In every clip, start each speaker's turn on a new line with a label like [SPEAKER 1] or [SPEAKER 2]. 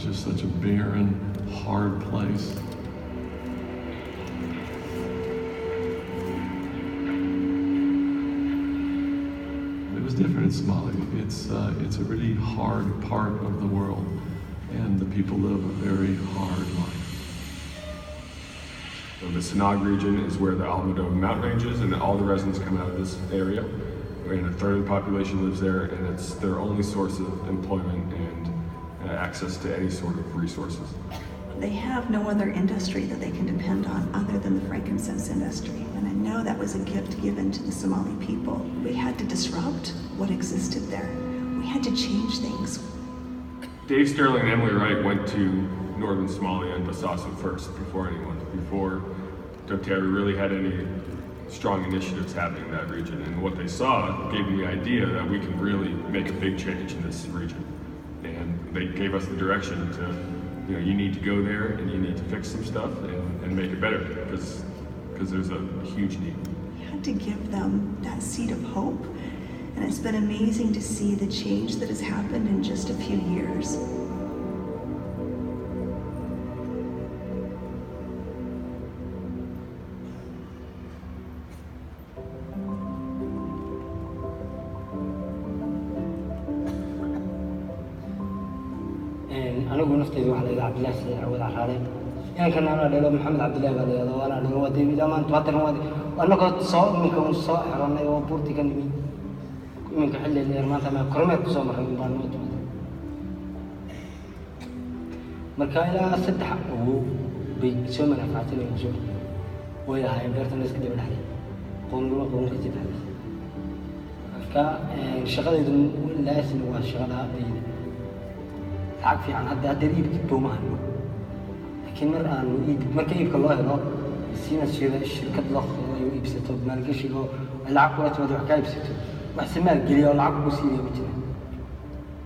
[SPEAKER 1] was just such a barren, hard place. It was different in Somalia. It's a really hard part of the world, and the people live a very hard life.
[SPEAKER 2] So the Sanag region is where the Almadova mountain range is, and all the residents come out of this area. And a third of the population lives there, and it's their only source of employment and access to any sort of resources.
[SPEAKER 3] They have no other industry that they can depend on other than the frankincense industry. And I know that was a gift given to the Somali people. We had to disrupt what existed there. We had to change things.
[SPEAKER 2] Dave Sterling and Emily Wright went to northern Somalia and Bosaso first, before anyone. Before doTERRA really had any strong initiatives happening in that region. And what they saw gave them the idea that we can really make a big change in this region. And they gave us the direction to, you need to go there and you need to fix some stuff and make it better, because there's a huge need.
[SPEAKER 3] We had to give them that seed of hope. And it's been amazing to see the change that has happened in just a few years.
[SPEAKER 4] anigu naftayda waxa la yidhaha Cabdillahi Saciid Cawad Caraale inankan ana dhalo Maxamed Cabdillahi baa la yidhahdaa waana dhalo wadii midamaanta haatan annagoo iminka soo xiranay oo buurtii ka nimid iminka xilli dheer maanta ma kormeer ku soo maray baan noo timid marka ilaa 3 oo bay soo manafacsanayeen soo way ahaayeen beertan iska dib dhaxay qoonka jidda marka shaqadaydu laasin waa shaqada hadda عارف يعني هذا دريب كتومه لكن مرة مرة يبقى الله هنا السينة الشركة ضخ يبسطوا ما لقيش له العقد ولا تبدو حكاية يبسطوا وحسن ما لقي له العقد بسينة بتجنا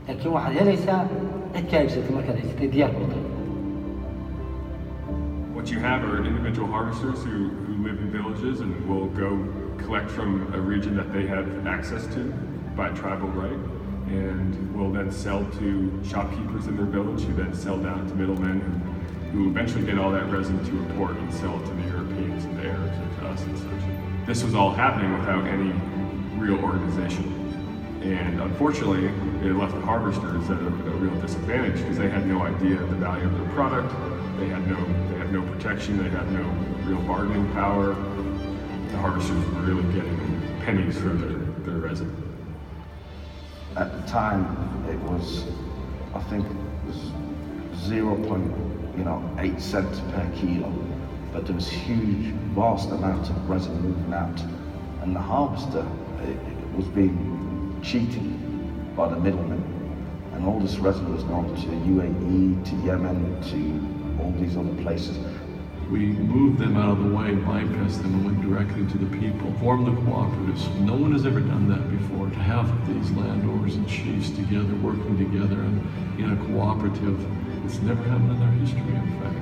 [SPEAKER 4] لكن واحد هنا يسا حكاية يبسطوا مرة كذا يستديار بطل.
[SPEAKER 2] What you have are individual harvesters who live in villages and will go collect from a region that they have access to by tribal right. And will then sell to shopkeepers in their village, who then sell down to middlemen who eventually get all that resin to a port and sell it to the Europeans and the Arabs and to us and such. This was all happening without any real organization. And unfortunately, it left the harvesters at a real disadvantage because they had no idea the value of their product, they had no protection, they had no real bargaining power. The harvesters were really getting pennies for their resin.
[SPEAKER 5] At the time, it was, I think, it was 0.8 cents per kilo, but there was huge, vast amount of resin moving out, and the harvester was being cheated by the middlemen, and all this resin was going to UAE, to Yemen, to all these other places.
[SPEAKER 1] We moved them out of the way, bypassed them, and went directly to the people, formed the cooperatives. No one has ever done that before, to have these landowners and chiefs together, working together in a cooperative. It's never happened in their history, in fact.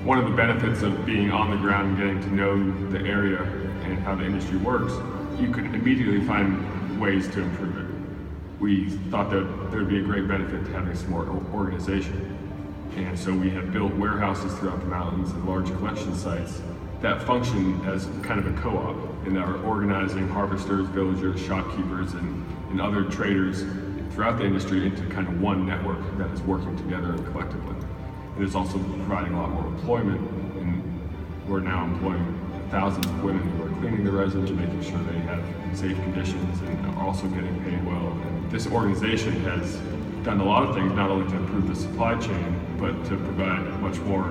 [SPEAKER 2] One of the benefits of being on the ground and getting to know the area and how the industry works, you could immediately find ways to improve it. We thought that there would be a great benefit to having some more organization. And so we have built warehouses throughout the mountains and large collection sites that function as kind of a co-op and are organizing harvesters, villagers, shopkeepers, and other traders throughout the industry into kind of one network that is working together and collectively. And it's also providing a lot more employment, and we're now employing thousands of women who are cleaning the resin and making sure they have safe conditions and are also getting paid well. And this organization has done a lot of things, not only to improve the supply chain, but to provide much more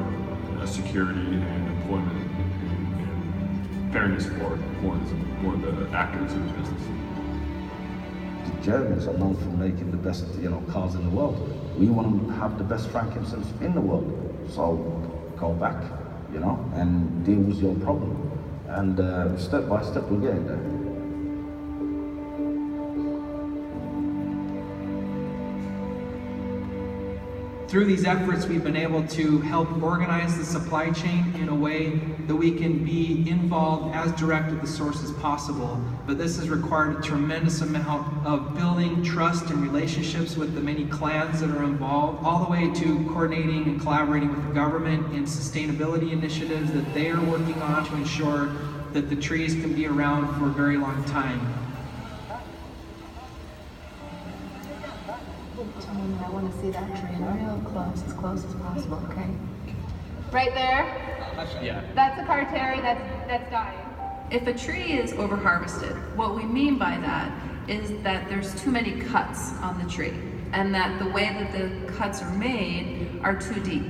[SPEAKER 2] security and employment and fairness for more of the actors in the business.
[SPEAKER 5] The Germans are known for making the best, cars in the world. We want to have the best frankincense in the world. So go back, and deal with your problem. And step by step, we're getting there.
[SPEAKER 6] through these efforts, we've been able to help organize the supply chain in a way that we can be involved as direct at the source as possible. But this has required a tremendous amount of building trust and relationships with the many clans that are involved, all the way to coordinating and collaborating with the government in sustainability initiatives that they are working on to ensure that the trees can be around for a very long time.
[SPEAKER 7] I want to see that tree real close, as close as possible, okay? Right there?
[SPEAKER 6] Yeah.
[SPEAKER 7] That's a carteri that's dying.
[SPEAKER 8] If a tree is over-harvested, what we mean by that is that there's too many cuts on the tree, and that the way that the cuts are made are too deep.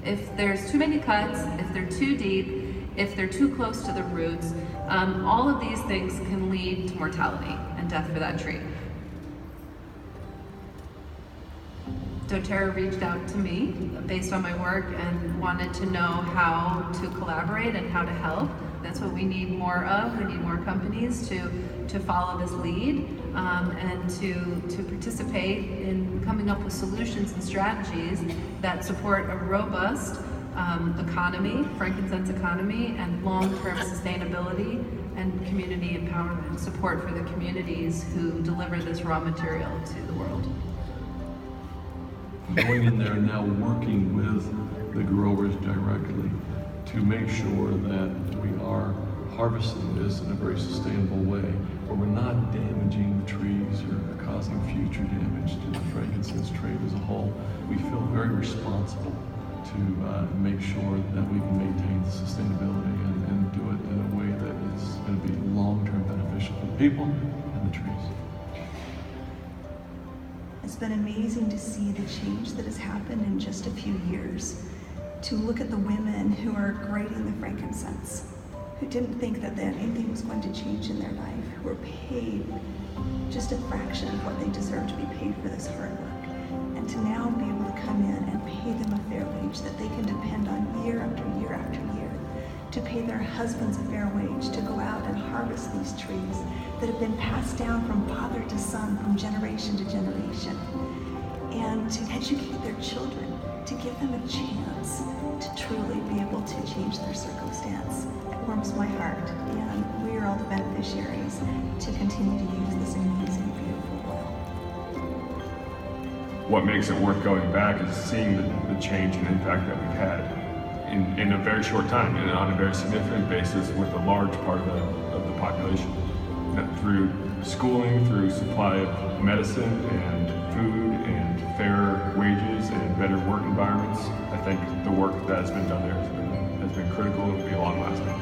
[SPEAKER 8] If there's too many cuts, if they're too deep, if they're too close to the roots, all of these things can lead to mortality and death for that tree. doTERRA reached out to me based on my work and wanted to know how to collaborate and how to help. That's what we need more of. We need more companies to follow this lead and to participate in coming up with solutions and strategies that support a robust economy, frankincense economy, and long-term sustainability and community empowerment, support for the communities who deliver this raw material to the world.
[SPEAKER 1] Going in there now, working with the growers directly to make sure that we are harvesting this in a very sustainable way, where we're not damaging the trees or causing future damage to the frankincense trade as a whole. We feel very responsible to make sure that we can maintain the sustainability and do it in a way that is going to be long-term beneficial for the people and the trees.
[SPEAKER 3] It's been amazing to see the change that has happened in just a few years. To look at the women who are grading the frankincense, who didn't think that anything was going to change in their life, who were paid just a fraction of what they deserve to be paid for this hard work. And to now be able to come in and pay them a fair wage that they can depend on year after year after year, to pay their husbands a fair wage, to go out and harvest these trees that have been passed down from father to son, from generation to generation, and to educate their children, to give them a chance to truly be able to change their circumstance. It warms my heart, and we are all the beneficiaries to continue to use this amazing, beautiful oil.
[SPEAKER 2] What makes it worth going back is seeing the change and impact that we've had in a very short time and on a very significant basis with a large part of the population. Through schooling, through supply of medicine and food and fair wages and better work environments, I think the work that has been done there has been critical and will be long lasting.